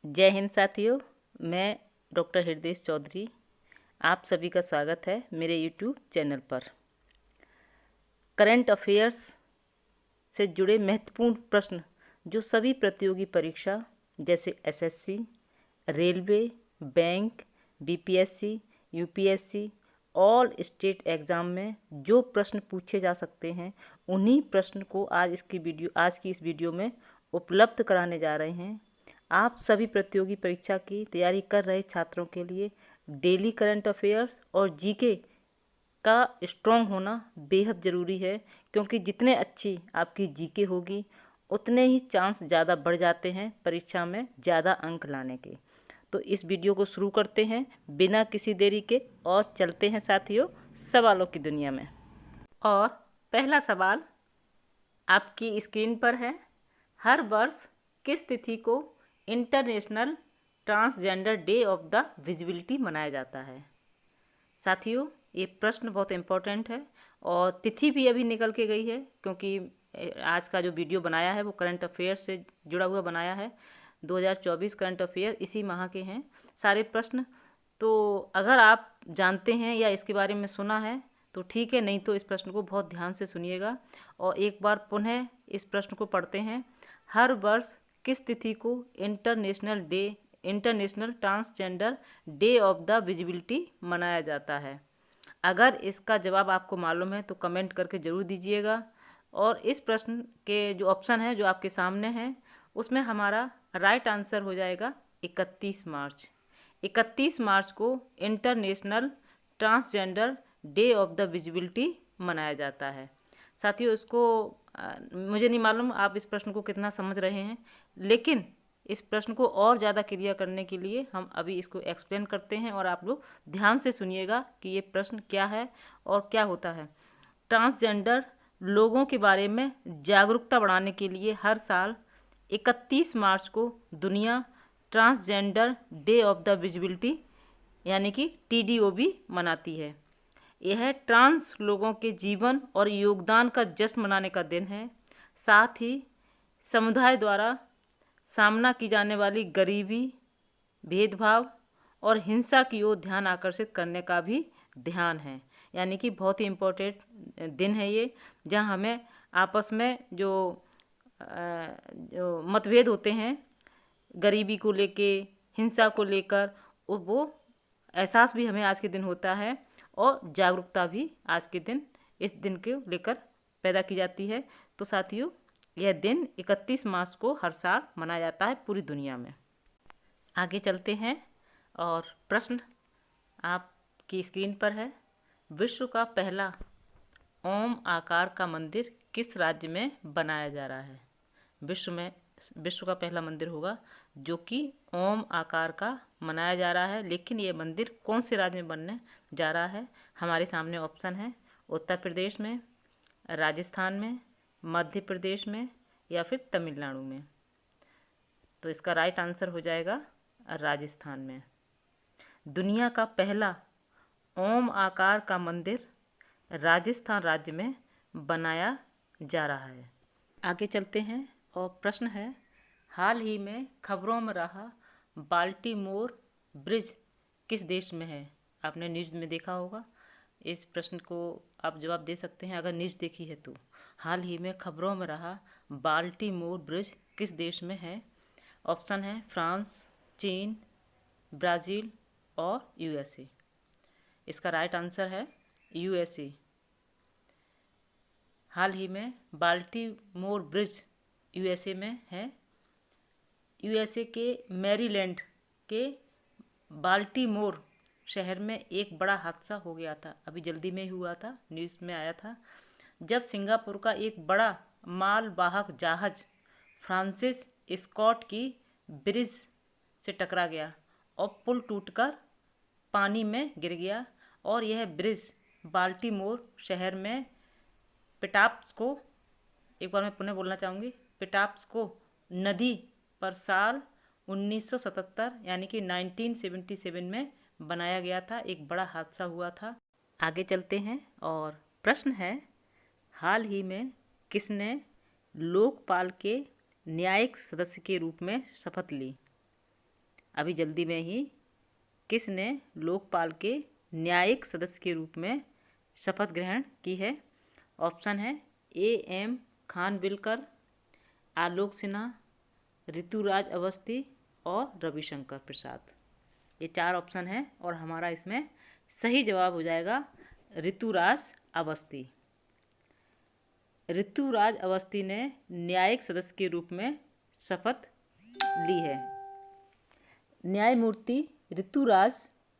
जय हिंद साथियों। मैं डॉक्टर हृदय चौधरी, आप सभी का स्वागत है मेरे यूट्यूब चैनल पर। करंट अफेयर्स से जुड़े महत्वपूर्ण प्रश्न जो सभी प्रतियोगी परीक्षा जैसे SSC, railway, bank, BPSC, UPSC, all state exam में जो प्रश्न पूछे जा सकते हैं, उन्हीं प्रश्न को आज की इस वीडियो में उपलब्ध कराने जा रहे हैं। आप सभी प्रतियोगी परीक्षा की तैयारी कर रहे छात्रों के लिए डेली करंट अफेयर्स और जीके का स्ट्रॉन्ग होना बेहद ज़रूरी है, क्योंकि जितने अच्छी आपकी जीके होगी उतने ही चांस ज़्यादा बढ़ जाते हैं परीक्षा में ज़्यादा अंक लाने के। तो इस वीडियो को शुरू करते हैं बिना किसी देरी के और चलते हैं साथियों सवालों की दुनिया में। और पहला सवाल आपकी स्क्रीन पर है। हर वर्ष किस तिथि को international transgender day of the visibility मनाया जाता है? साथियों, ये प्रश्न बहुत इम्पोर्टेंट है और तिथि भी अभी निकल के गई है, क्योंकि आज का जो वीडियो बनाया है वो करंट अफेयर से जुड़ा हुआ बनाया है। 2024 करंट अफेयर इसी माह के हैं सारे प्रश्न। तो अगर आप जानते हैं या इसके बारे में सुना है तो ठीक है, नहीं तो इस प्रश्न को बहुत ध्यान से सुनिएगा और एक बार पुनः इस प्रश्न को पढ़ते हैं। हर वर्ष किस तिथि को international transgender day of the visibility मनाया जाता है? अगर इसका जवाब आपको मालूम है तो कमेंट करके ज़रूर दीजिएगा। और इस प्रश्न के जो ऑप्शन है जो आपके सामने हैं, उसमें हमारा राइट आंसर हो जाएगा 31 मार्च। 31 मार्च को international transgender day of the visibility मनाया जाता है। साथियों, इसको मुझे नहीं मालूम आप इस प्रश्न को कितना समझ रहे हैं, लेकिन इस प्रश्न को और ज़्यादा क्लियर करने के लिए हम अभी इसको एक्सप्लेन करते हैं और आप लोग ध्यान से सुनिएगा कि ये प्रश्न क्या है और क्या होता है। ट्रांसजेंडर लोगों के बारे में जागरूकता बढ़ाने के लिए हर साल 31 मार्च को दुनिया transgender day of the visibility यानी कि TDOV मनाती है। यह ट्रांस लोगों के जीवन और योगदान का जश्न मनाने का दिन है। साथ ही समुदाय द्वारा सामना की जाने वाली गरीबी, भेदभाव और हिंसा की ओर ध्यान आकर्षित करने का भी ध्यान है। यानी कि बहुत ही इम्पोर्टेंट दिन है ये, जहाँ हमें आपस में जो मतभेद होते हैं गरीबी को लेके, हिंसा को लेकर, वो एहसास भी हमें आज के दिन होता है और जागरूकता भी आज के दिन इस दिन को लेकर पैदा की जाती है। तो साथियों, यह दिन 31 मार्च को हर साल मनाया जाता है पूरी दुनिया में। आगे चलते हैं और प्रश्न आपकी स्क्रीन पर है। विश्व का पहला ओम आकार का मंदिर किस राज्य में बनाया जा रहा है? विश्व का पहला मंदिर होगा जो कि ओम आकार का मनाया जा रहा है, लेकिन ये मंदिर कौन से राज्य में बनने जा रहा है? हमारे सामने ऑप्शन है उत्तर प्रदेश में, राजस्थान में, मध्य प्रदेश में या फिर तमिलनाडु में। तो इसका राइट आंसर हो जाएगा राजस्थान में। दुनिया का पहला ओम आकार का मंदिर राजस्थान राज्य में बनाया जा रहा है। आगे चलते हैं और प्रश्न है, हाल ही में खबरों में रहा बाल्टीमोर ब्रिज किस देश में है? आपने न्यूज़ में देखा होगा। इस प्रश्न को आप जवाब दे सकते हैं अगर न्यूज़ देखी है तो। हाल ही में खबरों में रहा बाल्टीमोर ब्रिज किस देश में है? ऑप्शन है फ्रांस, चीन, ब्राज़ील और USA। इसका राइट आंसर है USA। हाल ही में बाल्टीमोर ब्रिज USA में है। USA के मैरीलैंड के बाल्टीमोर शहर में एक बड़ा हादसा हो गया था, अभी जल्दी में ही हुआ था, न्यूज़ में आया था, जब सिंगापुर का एक बड़ा मालवाहक जहाज फ्रांसिस स्कॉट की ब्रिज से टकरा गया और पुल टूटकर पानी में गिर गया। और यह ब्रिज बाल्टीमोर शहर में पेटाप्सको, एक बार मैं पुनः बोलना चाहूँगी, पेटाप्सको नदी पर साल 1977 यानी कि 1977 में बनाया गया था। एक बड़ा हादसा हुआ था। आगे चलते हैं और प्रश्न है, हाल ही में किसने लोकपाल के न्यायिक सदस्य के रूप में शपथ ली? अभी जल्दी में ही किसने लोकपाल के न्यायिक सदस्य के रूप में शपथ ग्रहण की है? ऑप्शन है A.M. खानविलकर, आलोक सिन्हा, ऋतुराज अवस्थी और रविशंकर प्रसाद। ये 4 ऑप्शन है और हमारा इसमें सही जवाब हो जाएगा ऋतुराज अवस्थी। ऋतुराज अवस्थी ने न्यायिक सदस्य के रूप में शपथ ली है। न्यायमूर्ति ऋतुराज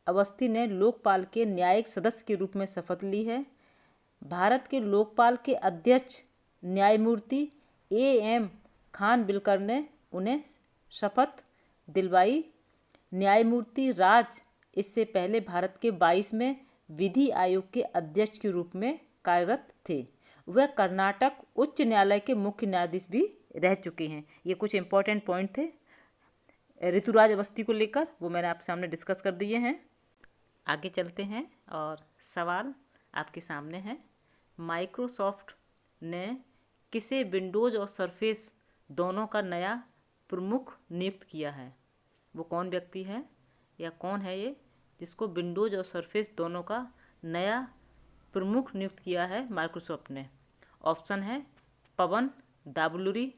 अवस्थी ने लोकपाल के न्यायिक सदस्य के रूप में शपथ ली है। भारत के लोकपाल के अध्यक्ष न्यायमूर्ति A.M. खानविलकर ने उन्हें शपथ दिलवाई। न्यायमूर्ति राज इससे पहले भारत के 22वें विधि आयोग के अध्यक्ष के रूप में कार्यरत थे। वह कर्नाटक उच्च न्यायालय के मुख्य न्यायाधीश भी रह चुके हैं। ये कुछ इंपॉर्टेंट पॉइंट थे ऋतुराज अवस्थी को लेकर, वो मैंने आपके सामने डिस्कस कर दिए हैं। आगे चलते हैं और सवाल आपके सामने है। माइक्रोसॉफ्ट ने किसे विंडोज़ और सरफेस दोनों का नया प्रमुख नियुक्त किया है? वो कौन व्यक्ति है या कौन है ये जिसको विंडोज़ और सरफेस दोनों का नया प्रमुख नियुक्त किया है माइक्रोसॉफ्ट ने? ऑप्शन है पवन दाबलूरी,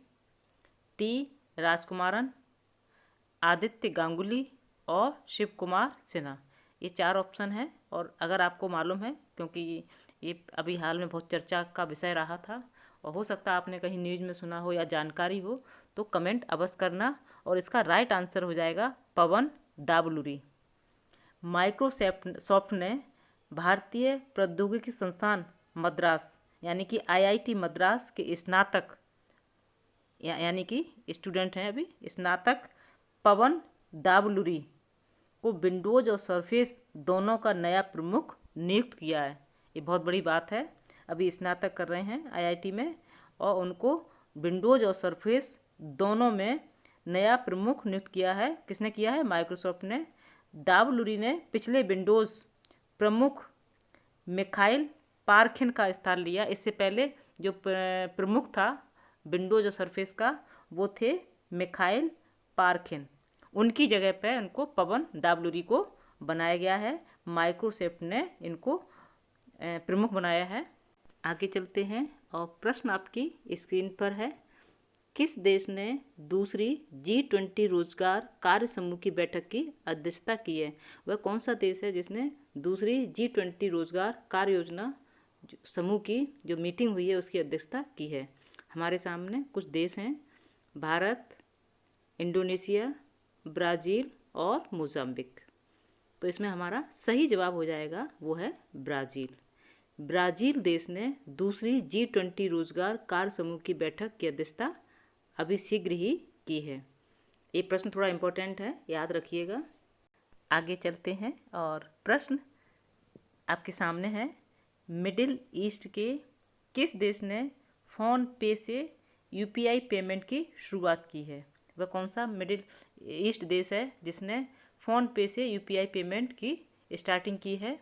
T. राजकुमारन, आदित्य गांगुली और शिव कुमार सिन्हा। ये 4 ऑप्शन है और अगर आपको मालूम है, क्योंकि ये अभी हाल में बहुत चर्चा का विषय रहा था और हो सकता है आपने कहीं न्यूज़ में सुना हो या जानकारी हो, तो कमेंट अवश्य करना। और इसका राइट आंसर हो जाएगा पवन दाबलूरी। माइक्रोसॉफ्ट ने भारतीय प्रौद्योगिकी संस्थान मद्रास यानी कि IIT मद्रास के स्नातक यानी कि स्टूडेंट हैं अभी स्नातक पवन दाबलूरी को विंडोज़ और सरफेस दोनों का नया प्रमुख नियुक्त किया है। ये बहुत बड़ी बात है। अभी स्नातक कर रहे हैं IIT में और उनको विंडोज़ और सरफेस दोनों में नया प्रमुख नियुक्त किया है। किसने किया है? माइक्रोसॉफ्ट ने। दाबलूरी ने पिछले विंडोज़ प्रमुख मिखाइल पारखिन का स्थान लिया। इससे पहले जो प्रमुख था विंडोज़ और सरफेस का वो थे मिखाइल पारखिन। उनकी जगह पर उनको पवन दाबलूरी को बनाया गया है। माइक्रोसॉफ्ट ने इनको प्रमुख बनाया है। आगे चलते हैं और प्रश्न आपकी स्क्रीन पर है। किस देश ने दूसरी G20 रोजगार कार्य समूह की बैठक की अध्यक्षता की है? वह कौन सा देश है जिसने दूसरी G20 रोजगार कार्य योजना समूह की जो मीटिंग हुई है उसकी अध्यक्षता की है? हमारे सामने कुछ देश हैं, भारत, इंडोनेशिया, ब्राज़ील और मोजाम्बिक। तो इसमें हमारा सही जवाब हो जाएगा वो है ब्राज़ील। ब्राज़ील देश ने दूसरी G20 रोजगार कार्य समूह की बैठक की अध्यक्षता अभी शीघ्र ही की है। ये प्रश्न थोड़ा इम्पोर्टेंट है, याद रखिएगा। आगे चलते हैं और प्रश्न आपके सामने है। मिडिल ईस्ट के किस देश ने फ़ोन पे से UPI पेमेंट की शुरुआत की है? वह कौन सा मिडिल ईस्ट देश है जिसने फ़ोन पे से UPI पेमेंट की स्टार्टिंग की है?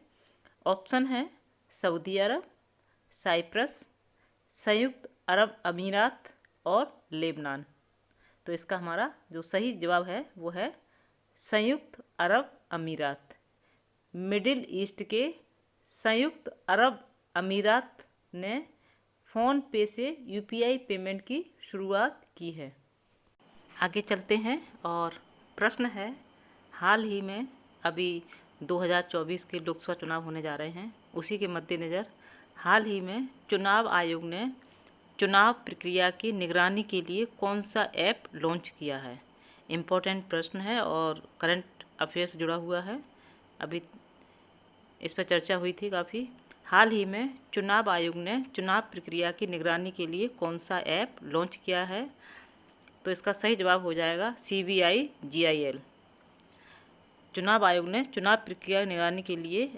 ऑप्शन है सऊदी अरब, साइप्रस, संयुक्त अरब अमीरात और लेबनान। तो इसका हमारा जो सही जवाब है वो है संयुक्त अरब अमीरात। मिडिल ईस्ट के संयुक्त अरब अमीरात ने फ़ोन पे से UPI पेमेंट की शुरुआत की है। आगे चलते हैं और प्रश्न है। हाल ही में अभी 2024 के लोकसभा चुनाव होने जा रहे हैं, उसी के मद्देनज़र हाल ही में चुनाव आयोग ने चुनाव प्रक्रिया की निगरानी के लिए कौन सा ऐप लॉन्च किया है? इम्पोर्टेंट प्रश्न है और करंट अफेयर से जुड़ा हुआ है। अभी इस पर चर्चा हुई थी काफ़ी। हाल ही में चुनाव आयोग ने चुनाव प्रक्रिया की निगरानी के लिए कौन सा ऐप लॉन्च किया है? तो इसका सही जवाब हो जाएगा CBI GIL। चुनाव आयोग ने चुनाव प्रक्रिया की निगरानी के लिए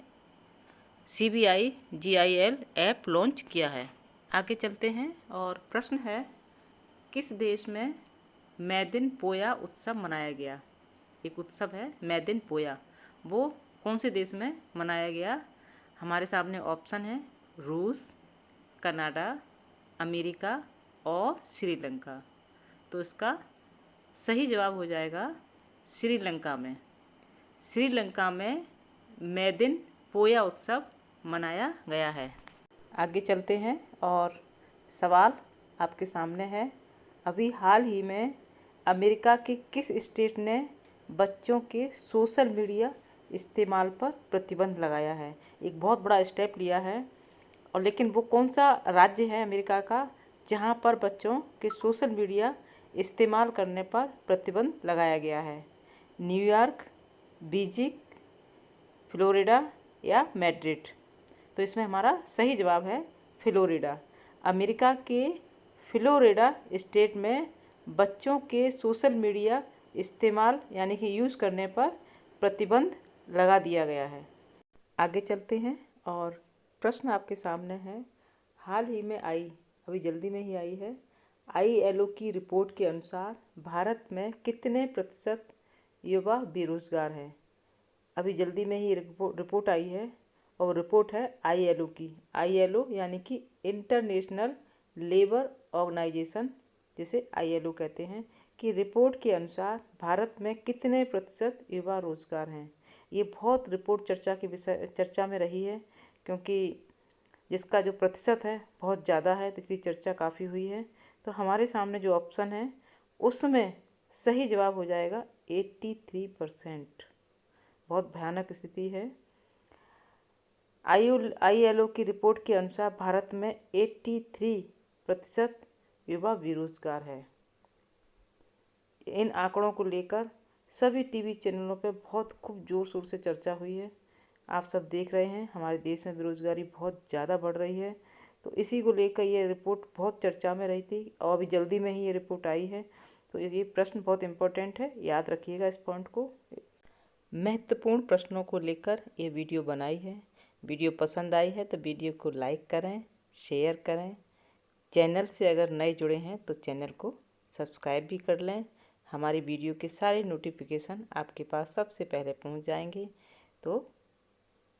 CBI GIL ऐप लॉन्च किया है। आगे चलते हैं और प्रश्न है। किस देश में मैदिन पोया उत्सव मनाया गया? एक उत्सव है मैदिन पोया, वो कौन से देश में मनाया गया? हमारे सामने ऑप्शन है रूस, कनाडा, अमेरिका और श्रीलंका। तो इसका सही जवाब हो जाएगा श्रीलंका में। श्रीलंका में मै दिन पोया उत्सव मनाया गया है। आगे चलते हैं और सवाल आपके सामने है। अभी हाल ही में अमेरिका के किस स्टेट ने बच्चों के सोशल मीडिया इस्तेमाल पर प्रतिबंध लगाया है? एक बहुत बड़ा स्टेप लिया है, और लेकिन वो कौन सा राज्य है अमेरिका का जहाँ पर बच्चों के सोशल मीडिया इस्तेमाल करने पर प्रतिबंध लगाया गया है? न्यूयॉर्क, बीजिंग, फ्लोरिडा या मैड्रिड? तो इसमें हमारा सही जवाब है फ्लोरिडा। अमेरिका के फ्लोरिडा स्टेट में बच्चों के सोशल मीडिया इस्तेमाल यानी कि यूज़ करने पर प्रतिबंध लगा दिया गया है। आगे चलते हैं और प्रश्न आपके सामने है। हाल ही में आई, अभी जल्दी में ही आई है, ILO की रिपोर्ट के अनुसार भारत में कितने प्रतिशत युवा बेरोजगार हैं? अभी जल्दी में ही रिपोर्ट आई है, और रिपोर्ट है ILO की। ILO यानी कि इंटरनेशनल लेबर ऑर्गेनाइजेशन, जिसे ILO कहते हैं, कि रिपोर्ट के अनुसार भारत में कितने प्रतिशत युवा रोजगार हैं। ये बहुत रिपोर्ट चर्चा में रही है, क्योंकि जिसका जो प्रतिशत है बहुत ज़्यादा है, तो इसलिए चर्चा काफ़ी हुई है। तो हमारे सामने जो ऑप्शन है उसमें सही जवाब हो जाएगा 83%। बहुत भयानक स्थिति है। ILO की रिपोर्ट के अनुसार भारत में 83% युवा बेरोजगार है। इन आंकड़ों को लेकर सभी टीवी चैनलों पर बहुत खूब जोर शोर से चर्चा हुई है। आप सब देख रहे हैं हमारे देश में बेरोजगारी बहुत ज़्यादा बढ़ रही है, तो इसी को लेकर ये रिपोर्ट बहुत चर्चा में रही थी, और अभी जल्दी में ही ये रिपोर्ट आई है। तो ये प्रश्न बहुत इम्पोर्टेंट है, याद रखिएगा इस पॉइंट को। महत्वपूर्ण प्रश्नों को लेकर ये वीडियो बनाई है। वीडियो पसंद आई है तो वीडियो को लाइक करें, शेयर करें। चैनल से अगर नए जुड़े हैं तो चैनल को सब्सक्राइब भी कर लें। हमारी वीडियो के सारे नोटिफिकेशन आपके पास सबसे पहले पहुंच जाएंगे। तो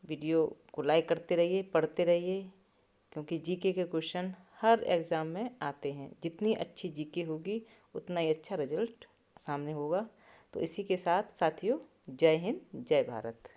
वीडियो को लाइक करते रहिए, पढ़ते रहिए, क्योंकि जीके के क्वेश्चन हर एग्ज़ाम में आते हैं। जितनी अच्छी जीके होगी उतना ही अच्छा रिजल्ट सामने होगा। तो इसी के साथ साथियों, जय हिंद, जय भारत।